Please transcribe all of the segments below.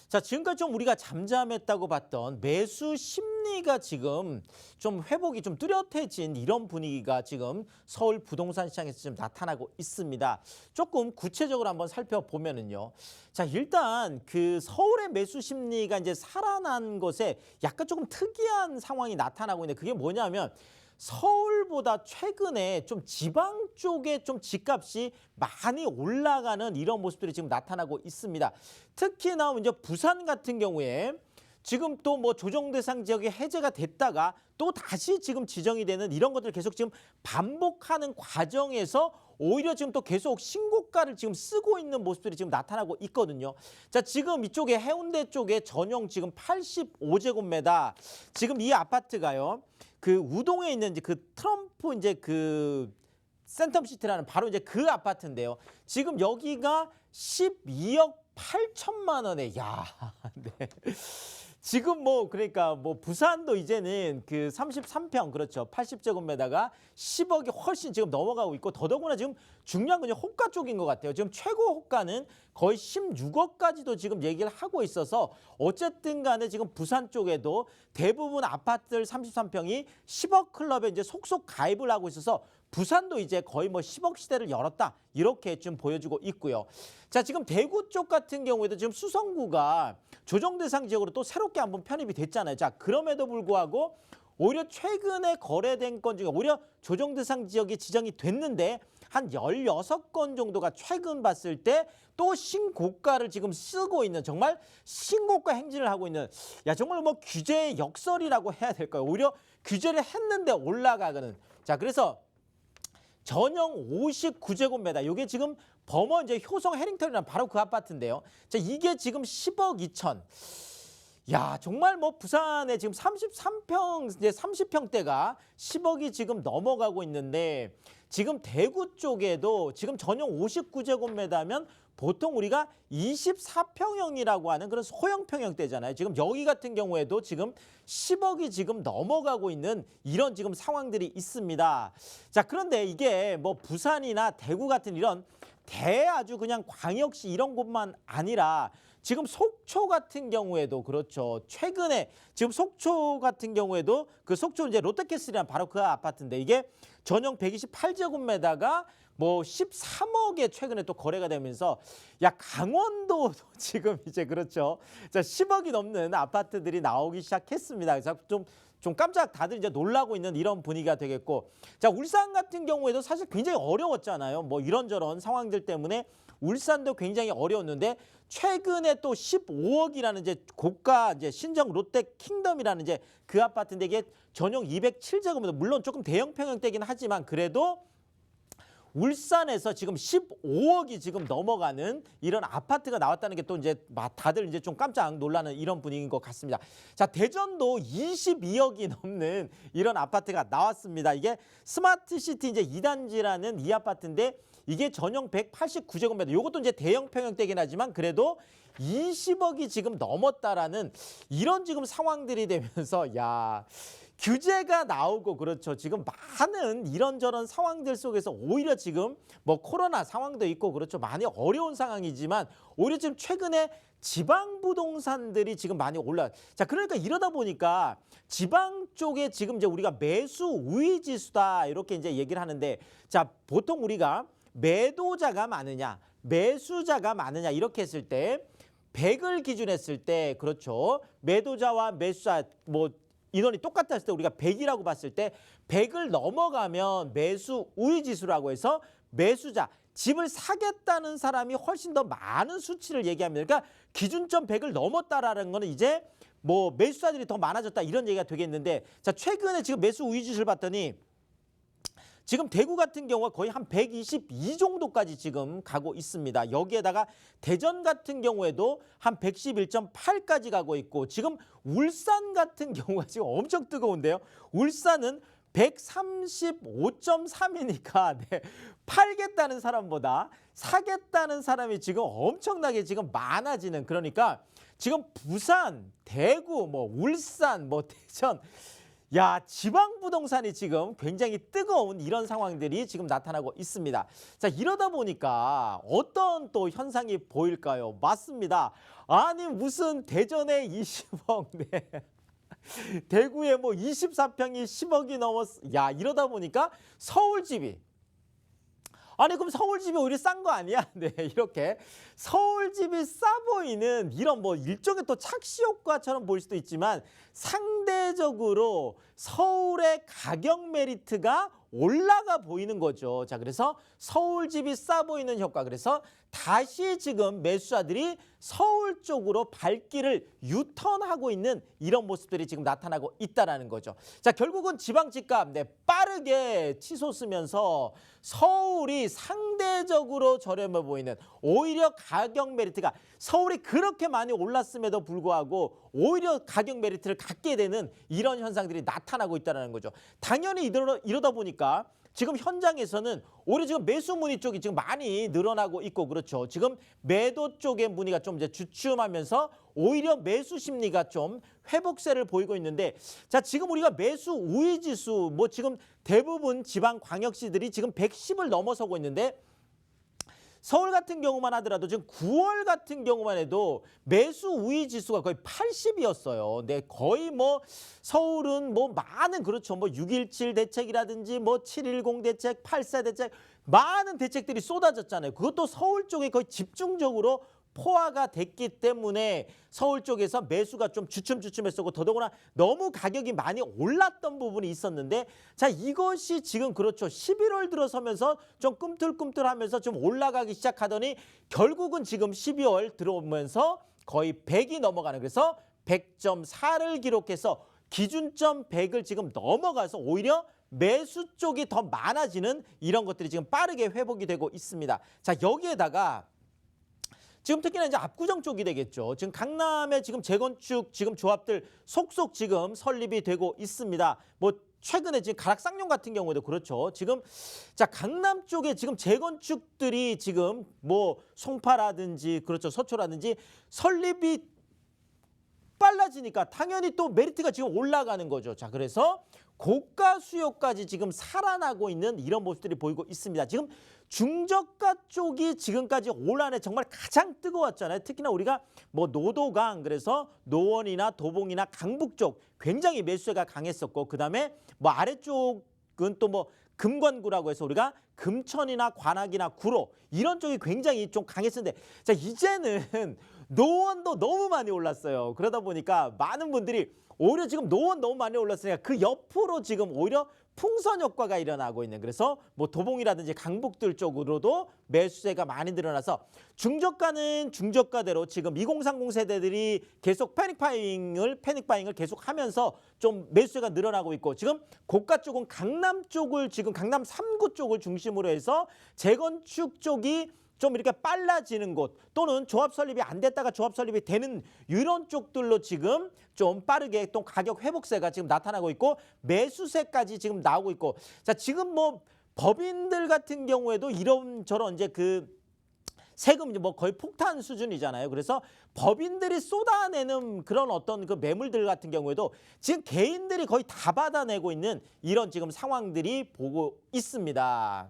자, 지금까지 좀 우리가 잠잠했다고 봤던 매수 심리가 지금 좀 회복이 좀 뚜렷해진 이런 분위기가 지금 서울 부동산 시장에서 지금 나타나고 있습니다. 조금 구체적으로 한번 살펴보면은요. 자, 일단 그 서울의 매수 심리가 이제 살아난 것에 약간 조금 특이한 상황이 나타나고 있는데 그게 뭐냐면 서울보다 최근에 좀 지방 쪽에 좀 집값이 많이 올라가는 이런 모습들이 지금 나타나고 있습니다. 특히나 이제 부산 같은 경우에 지금 또 뭐 조정 대상 지역이 해제가 됐다가 또 다시 지금 지정이 되는 이런 것들을 계속 지금 반복하는 과정에서 오히려 지금 또 계속 신고가를 지금 쓰고 있는 모습들이 지금 나타나고 있거든요. 자, 지금 이쪽에 해운대 쪽에 전용 지금 85제곱미터 지금 이 아파트가요. 그 우동에 있는 이제 그 트럼프 이제 그 센텀시티라는 바로 이제 그 아파트인데요. 지금 여기가 12억 8천만 원에 야, 네. 지금 뭐 그러니까 뭐 부산도 이제는 그 33평 그렇죠. 80제곱미터가 10억이 훨씬 지금 넘어가고 있고 더더구나 지금 중요한 건 호가 쪽인 것 같아요. 지금 최고 호가는 거의 16억까지도 지금 얘기를 하고 있어서 어쨌든 간에 지금 부산 쪽에도 대부분 아파트들 33평이 10억 클럽에 이제 속속 가입을 하고 있어서 부산도 이제 거의 뭐 10억 시대를 열었다. 이렇게 좀 보여주고 있고요. 자, 지금 대구 쪽 같은 경우에도 지금 수성구가 조정 대상 지역으로 또 새롭게 한번 편입이 됐잖아요. 자, 그럼에도 불구하고 오히려 최근에 거래된 건 중에 오히려 조정 대상 지역이 지정이 됐는데 한 16건 정도가 최근 봤을 때 또 신고가를 지금 쓰고 있는 정말 신고가 행진을 하고 있는 정말 뭐 규제의 역설이라고 해야 될까요? 오히려 규제를 했는데 올라가는 자, 그래서 전용 59제곱미터 이게 지금 범어 이제 효성 해링턴이라는 바로 그 아파트인데요. 자, 이게 지금 10억 2천. 야, 정말 뭐 부산에 지금 33평 이제 30평대가 10억이 지금 넘어가고 있는데 지금 대구 쪽에도 지금 전용 59제곱미터면 보통 우리가 24평형이라고 하는 그런 소형 평형대잖아요. 지금 여기 같은 경우에도 지금 10억이 지금 넘어가고 있는 이런 지금 상황들이 있습니다. 자, 그런데 이게 뭐 부산이나 대구 같은 이런 아주 그냥 광역시 이런 곳만 아니라 지금 속초 같은 경우에도 그렇죠. 최근에 지금 속초 같은 경우에도 그 속초 이제 롯데캐슬이라는 바로 그 아파트인데 이게 전용 128제곱미터가 뭐 13억에 최근에 또 거래가 되면서 강원도 지금 이제 그렇죠. 자, 10억이 넘는 아파트들이 나오기 시작했습니다. 그래서 좀 깜짝 다들 이제 놀라고 있는 이런 분위기가 되겠고, 자, 울산 같은 경우에도 사실 굉장히 어려웠잖아요. 뭐 이런저런 상황들 때문에 울산도 굉장히 어려웠는데 최근에 또 15억이라는 이제 고가 이제 신정 롯데 킹덤이라는 이제 그 아파트인데 이게 전용 207제곱미터 물론 조금 대형 평형대긴 하지만 그래도 울산에서 지금 15억이 지금 넘어가는 이런 아파트가 나왔다는 게 또 이제 다들 이제 좀 깜짝 놀라는 이런 분위기인 것 같습니다. 자, 대전도 22억이 넘는 이런 아파트가 나왔습니다. 이게 스마트시티 이제 2단지라는 이 아파트인데 이게 전용 189제곱미터. 이것도 이제 대형 평형대긴 하지만 그래도 20억이 지금 넘었다라는 이런 지금 상황들이 되면서 규제가 나오고 그렇죠. 지금 많은 이런저런 상황들 속에서 오히려 지금 뭐 코로나 상황도 있고 그렇죠. 많이 어려운 상황이지만 오히려 지금 최근에 지방 부동산들이 지금 많이 올라. 자, 그러니까 이러다 보니까 지방 쪽에 지금 이제 우리가 매수 우위 지수다 이렇게 이제 얘기를 하는데 자, 보통 우리가 매도자가 많으냐, 매수자가 많으냐 이렇게 했을 때 100을 기준했을 때 그렇죠. 매도자와 매수자 뭐 인원이 똑같았을 때 우리가 100이라고 봤을 때 100을 넘어가면 매수 우위 지수라고 해서 매수자, 집을 사겠다는 사람이 훨씬 더 많은 수치를 얘기합니다. 그러니까 기준점 100을 넘었다라는 거는 이제 뭐 매수자들이 더 많아졌다 이런 얘기가 되겠는데 자, 최근에 지금 매수 우위 지수를 봤더니 지금 대구 같은 경우가 거의 한 122 정도까지 지금 가고 있습니다. 여기에다가 대전 같은 경우에도 한 111.8까지 가고 있고 지금 울산 같은 경우가 지금 엄청 뜨거운데요. 울산은 135.3이니까 팔겠다는 사람보다 사겠다는 사람이 지금 엄청나게 지금 많아지는 그러니까 지금 부산, 대구, 뭐 울산, 뭐 대전 지방 부동산이 지금 굉장히 뜨거운 이런 상황들이 지금 나타나고 있습니다. 자, 이러다 보니까 어떤 또 현상이 보일까요? 맞습니다. 아니 무슨 대전에 20억, 네. 대구에 뭐 24평이 10억이 넘었어. 야, 이러다 보니까 서울집이, 아니 그럼 서울집이 오히려 싼 거 아니야? 네, 이렇게 서울집이 싸 보이는 이런 뭐 일종의 또 착시 효과처럼 보일 수도 있지만 상대적으로 서울의 가격 메리트가 올라가 보이는 거죠. 자, 그래서 서울집이 싸 보이는 효과. 그래서 다시 지금 매수자들이 서울 쪽으로 발길을 유턴하고 있는 이런 모습들이 지금 나타나고 있다라는 거죠. 자, 결국은 지방 집값 빠르게 치솟으면서 서울이 상대적으로 저렴해 보이는, 오히려 가격 메리트가 서울이 그렇게 많이 올랐음에도 불구하고 오히려 가격 메리트를 갖게 되는 이런 현상들이 나타나고 있다는 거죠. 당연히 이러다 보니까 지금 현장에서는 오히려 지금 매수 문의 쪽이 지금 많이 늘어나고 있고, 그렇죠. 지금 매도 쪽의 문의가 좀 이제 주춤하면서 오히려 매수 심리가 좀 회복세를 보이고 있는데, 자, 지금 우리가 매수 우위 지수 뭐 지금 대부분 지방 광역시들이 지금 110을 넘어서고 있는데, 서울 같은 경우만 하더라도 지금 9월 같은 경우만 해도 매수 우위 지수가 거의 80이었어요. 네, 거의 뭐 서울은 뭐 많은, 그렇죠. 뭐 6.17 대책이라든지 뭐 7.10 대책, 8.4 대책, 많은 대책들이 쏟아졌잖아요. 그것도 서울 쪽에 거의 집중적으로 포화가 됐기 때문에 서울 쪽에서 매수가 좀 주춤주춤했었고, 더더구나 너무 가격이 많이 올랐던 부분이 있었는데, 자, 이것이 지금 그렇죠. 11월 들어서면서 좀 꿈틀꿈틀하면서 좀 올라가기 시작하더니 결국은 지금 12월 들어오면서 거의 100이 넘어가는, 그래서 100.4를 기록해서 기준점 100을 지금 넘어가서 오히려 매수 쪽이 더 많아지는 이런 것들이 지금 빠르게 회복이 되고 있습니다. 자, 여기에다가 지금 특히나 이제 압구정 쪽이 되겠죠. 지금 강남에 지금 재건축 지금 조합들 속속 지금 설립이 되고 있습니다. 뭐 최근에 지금 가락쌍용 같은 경우에도 그렇죠. 지금 자, 강남 쪽에 지금 재건축들이 지금 뭐 송파라든지, 그렇죠, 서초라든지 설립이 빨라지니까 당연히 또 메리트가 지금 올라가는 거죠. 자, 그래서 고가 수요까지 지금 살아나고 있는 이런 모습들이 보이고 있습니다. 지금 중저가 쪽이 지금까지 올 한해 정말 가장 뜨거웠잖아요. 특히나 우리가 뭐 노도강, 그래서 노원이나 도봉이나 강북 쪽 굉장히 매수세가 강했었고, 그다음에 뭐 아래쪽은 또 뭐 금관구라고 해서 우리가 금천이나 관악이나 구로 이런 쪽이 굉장히 좀 강했었는데, 자, 이제는 노원도 너무 많이 올랐어요. 그러다 보니까 많은 분들이 오히려 지금 노원 너무 많이 올랐으니까 그 옆으로 지금 오히려 풍선 효과가 일어나고 있는, 그래서 뭐 도봉이라든지 강북들 쪽으로도 매수세가 많이 늘어나서 중저가는 중저가대로 지금 2030 세대들이 계속 패닉바잉을 계속 하면서 좀 매수세가 늘어나고 있고, 지금 고가 쪽은 강남 쪽을, 지금 강남 3구 쪽을 중심으로 해서 재건축 쪽이 좀 이렇게 빨라지는 곳, 또는 조합 설립이 안 됐다가 조합 설립이 되는 이런 쪽들로 지금 좀 빠르게 또 가격 회복세가 지금 나타나고 있고, 매수세까지 지금 나오고 있고, 자, 지금 뭐 법인들 같은 경우에도 이런저런 이제 그 세금 뭐 거의 폭탄 수준이잖아요. 그래서 법인들이 쏟아내는 그런 어떤 그 매물들 같은 경우에도 지금 개인들이 거의 다 받아내고 있는 이런 지금 상황들이 보고 있습니다.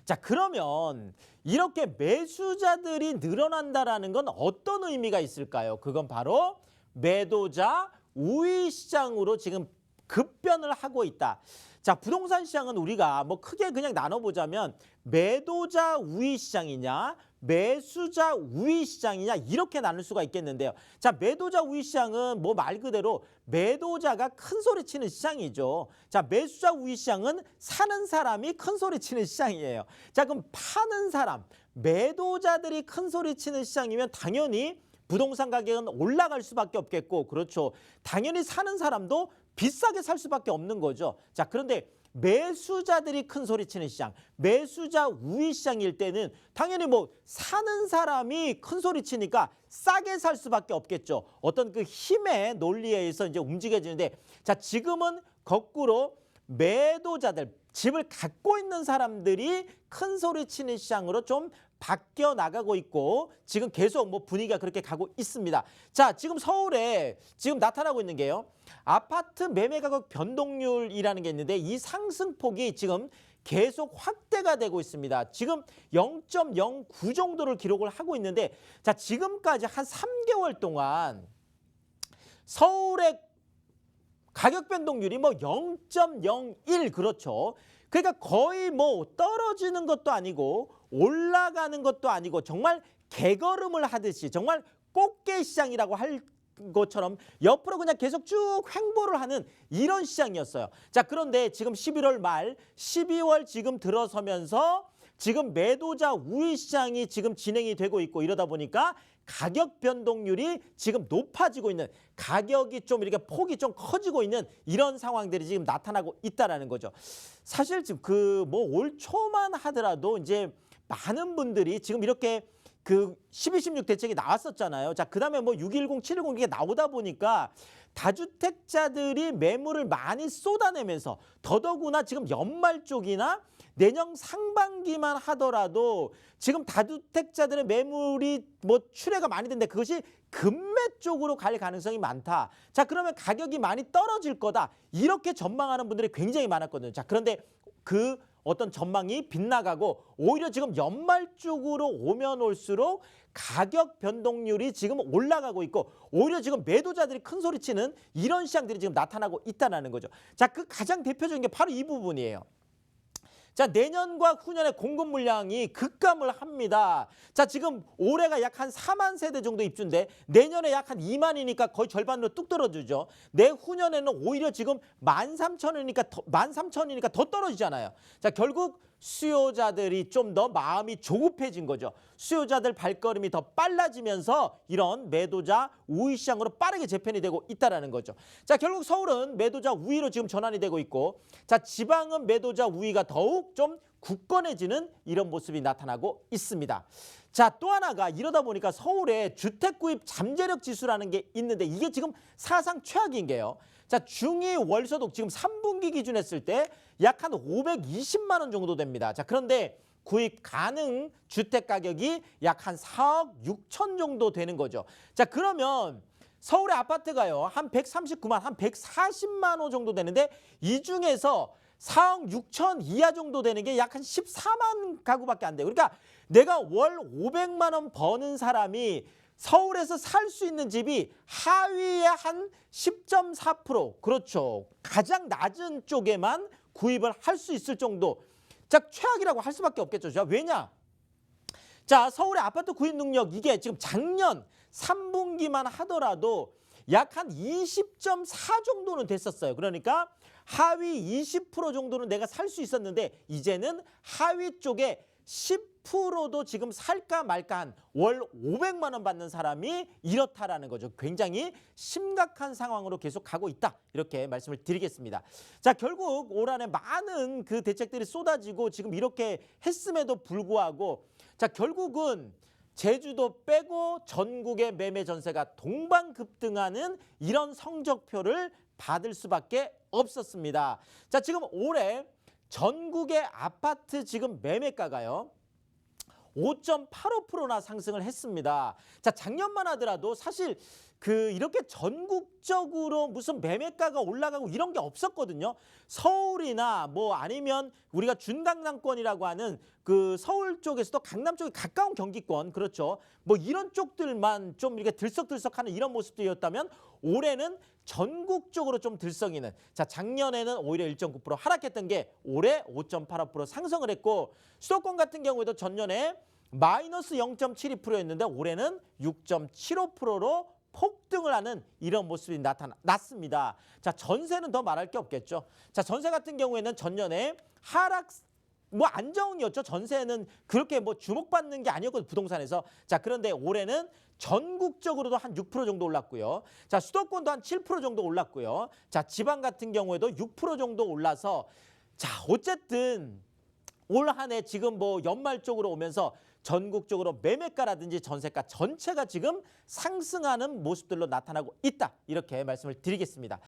자, 그러면 이렇게 매수자들이 늘어난다라는 건 어떤 의미가 있을까요? 그건 바로 매도자 우위 시장으로 지금 급변을 하고 있다. 자, 부동산 시장은 우리가 뭐 크게 그냥 나눠보자면 매도자 우위 시장이냐, 매수자 우위 시장이냐, 이렇게 나눌 수가 있겠는데요. 자, 매도자 우위 시장은 뭐 말 그대로 매도자가 큰 소리 치는 시장이죠. 자, 매수자 우위 시장은 사는 사람이 큰 소리 치는 시장이에요. 자, 그럼 파는 사람, 매도자들이 큰 소리 치는 시장이면 당연히 부동산 가격은 올라갈 수밖에 없겠고, 그렇죠. 당연히 사는 사람도 비싸게 살 수밖에 없는 거죠. 자, 그런데 매수자들이 큰 소리 치는 시장, 매수자 우위 시장일 때는 당연히 뭐 사는 사람이 큰 소리 치니까 싸게 살 수밖에 없겠죠. 어떤 그 힘의 논리에 의해서 이제 움직여지는데, 자, 지금은 거꾸로 매도자들, 집을 갖고 있는 사람들이 큰 소리 치는 시장으로 좀 바뀌어 나가고 있고, 지금 계속 뭐 분위기가 그렇게 가고 있습니다. 자, 지금 서울에 지금 나타나고 있는 게요, 아파트 매매 가격 변동률이라는 게 있는데, 이 상승폭이 지금 계속 확대가 되고 있습니다. 지금 0.09 정도를 기록을 하고 있는데 자, 지금까지 한 3개월 동안 서울의 가격 변동률이 뭐 0.01 그렇죠. 그러니까 거의 뭐 떨어지는 것도 아니고 올라가는 것도 아니고 정말 개걸음을 하듯이 정말 꽃게 시장이라고 할 것처럼 옆으로 그냥 계속 쭉 횡보를 하는 이런 시장이었어요. 자, 그런데 지금 11월 말 12월 지금 들어서면서 지금 매도자 우위 시장이 지금 진행이 되고 있고 이러다 보니까 가격 변동률이 지금 높아지고 있는, 가격이 좀 이렇게 폭이 좀 커지고 있는 이런 상황들이 지금 나타나고 있다라는 거죠. 사실 지금 그 뭐 올 초만 하더라도 이제 많은 분들이 지금 이렇게 그 12, 16 대책이 나왔었잖아요. 자, 그다음에 뭐 610, 710 이게 나오다 보니까 다주택자들이 매물을 많이 쏟아내면서 더더구나 지금 연말 쪽이나 내년 상반기만 하더라도 지금 다주택자들의 매물이 뭐 출회가 많이 된데 그것이 급매 쪽으로 갈 가능성이 많다. 자, 그러면 가격이 많이 떨어질 거다. 이렇게 전망하는 분들이 굉장히 많았거든요. 자, 그런데 그 어떤 전망이 빗나가고 오히려 지금 연말 쪽으로 오면 올수록 가격 변동률이 지금 올라가고 있고 오히려 지금 매도자들이 큰 소리치는 이런 시장들이 지금 나타나고 있다는 거죠. 자, 그 가장 대표적인 게 바로 이 부분이에요. 자, 내년과 후년의 공급 물량이 급감을 합니다. 자, 지금 올해가 약 한 4만 세대 정도 입주인데 내년에 약 한 2만이니까 거의 절반으로 뚝 떨어지죠. 내후년에는 오히려 지금 13,000이니까 더 떨어지잖아요. 자, 결국 수요자들이 좀 더 마음이 조급해진 거죠. 수요자들 발걸음이 더 빨라지면서 이런 매도자 우위 시장으로 빠르게 재편이 되고 있다는 거죠. 자, 결국 서울은 매도자 우위로 지금 전환이 되고 있고 자, 지방은 매도자 우위가 더욱 좀 굳건해지는 이런 모습이 나타나고 있습니다. 자, 또 하나가 이러다 보니까 서울의 주택 구입 잠재력 지수라는 게 있는데 이게 지금 사상 최악인 게요. 자, 중위 월소득 지금 3분기 기준 했을 때 약 한 520만 원 정도 됩니다. 자, 그런데 구입 가능 주택 가격이 약 한 4억 6천 정도 되는 거죠. 자, 그러면 서울의 아파트가요. 한 139만, 한 140만 원 정도 되는데 이 중에서 4억 6천 이하 정도 되는 게 약 한 14만 가구밖에 안 돼요. 그러니까 내가 월 500만 원 버는 사람이 서울에서 살 수 있는 집이 하위에 한 10.4%, 그렇죠. 가장 낮은 쪽에만 구입을 할 수 있을 정도. 자, 최악이라고 할 수밖에 없겠죠. 자, 왜냐? 자, 서울의 아파트 구입 능력 이게 지금 작년 3분기만 하더라도 약 한 20.4 정도는 됐었어요. 그러니까 하위 20% 정도는 내가 살 수 있었는데 이제는 하위 쪽에 10%도 지금 살까 말까 한 월 500만 원 받는 사람이 이렇다라는 거죠. 굉장히 심각한 상황으로 계속 가고 있다. 이렇게 말씀을 드리겠습니다. 자, 결국 올 한해 많은 그 대책들이 쏟아지고 지금 이렇게 했음에도 불구하고 자, 결국은 제주도 빼고 전국의 매매 전세가 동반급등하는 이런 성적표를 받을 수밖에 없었습니다. 자, 지금 올해 전국의 아파트 지금 매매가가요. 5.85%나 상승을 했습니다. 자, 작년만 하더라도 사실 그 이렇게 전국적으로 무슨 매매가가 올라가고 이런 게 없었거든요. 서울이나 뭐 아니면 우리가 준강남권이라고 하는 그 서울 쪽에서도 강남 쪽에 가까운 경기권, 그렇죠. 뭐 이런 쪽들만 좀 이렇게 들썩들썩하는 이런 모습들이었다면 올해는 전국적으로 좀 들썩이는. 자, 작년에는 오히려 1.9% 하락했던 게 올해 5.85% 상승을 했고 수도권 같은 경우에도 전년에 마이너스 0.72%였는데 올해는 6.75%로 폭등을 하는 이런 모습이 나타났습니다. 자, 전세는 더 말할 게 없겠죠. 자, 전세 같은 경우에는 전년에 하락 뭐 안정이었죠. 전세는 그렇게 뭐 주목받는 게 아니었거든요. 부동산에서. 자, 그런데 올해는 전국적으로도 한 6% 정도 올랐고요. 자, 수도권도 한 7% 정도 올랐고요. 자, 지방 같은 경우에도 6% 정도 올라서 자, 어쨌든 올 한 해 지금 뭐 연말 쪽으로 오면서 전국적으로 매매가라든지 전세가 전체가 지금 상승하는 모습들로 나타나고 있다. 이렇게 말씀을 드리겠습니다.